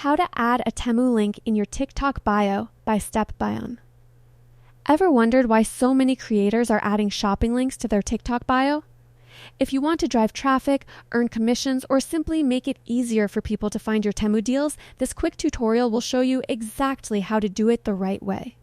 How to add a Temu link in your TikTok bio by Step Bion. Ever wondered why so many creators are adding shopping links to their TikTok bio? If you want to drive traffic, earn commissions, or simply make it easier for people to find your Temu deals, this quick tutorial will show you exactly how to do it the right way.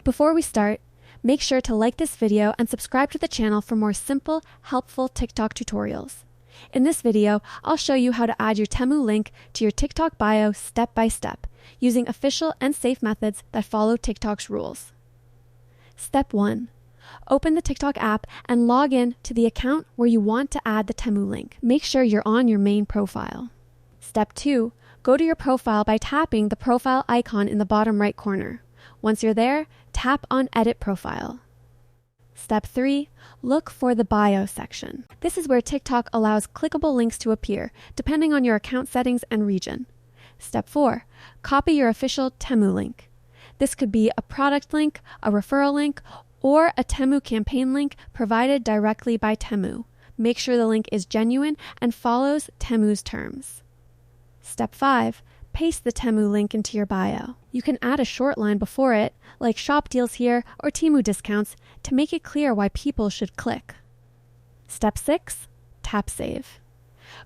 Before we start, make sure to like this video and subscribe to the channel for more simple, helpful TikTok tutorials. In this video, I'll show you how to add your Temu link to your TikTok bio step by step, using official and safe methods that follow TikTok's rules. Step 1. Open the TikTok app and log in to the account where you want to add the Temu link. Make sure you're on your main profile. Step 2. Go to your profile by tapping the profile icon in the bottom right corner. Once you're there, tap on Edit Profile. Step 3. Look for the Bio section. This is where TikTok allows clickable links to appear, depending on your account settings and region. Step 4. Copy your official Temu link. This could be a product link, a referral link, or a Temu campaign link provided directly by Temu. Make sure the link is genuine and follows Temu's terms. Step 5. Paste the Temu link into your bio. You can add a short line before it, like shop deals here or Temu discounts, to make it clear why people should click. Step 6. Tap Save.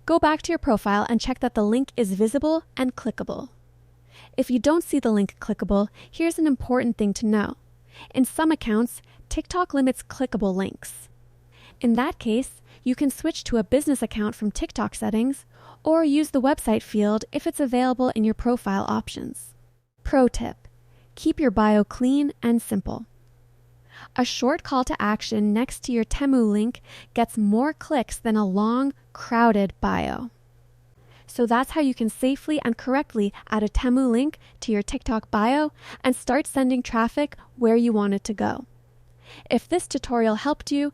Go back to your profile and check that the link is visible and clickable. If you don't see the link clickable, here's an important thing to know. In some accounts, TikTok limits clickable links. In that case, you can switch to a business account from TikTok settings, or use the website field if it's available in your profile options. Pro tip: keep your bio clean and simple. A short call to action next to your Temu link gets more clicks than a long, crowded bio. So that's how you can safely and correctly add a Temu link to your TikTok bio and start sending traffic where you want it to go. If this tutorial helped you,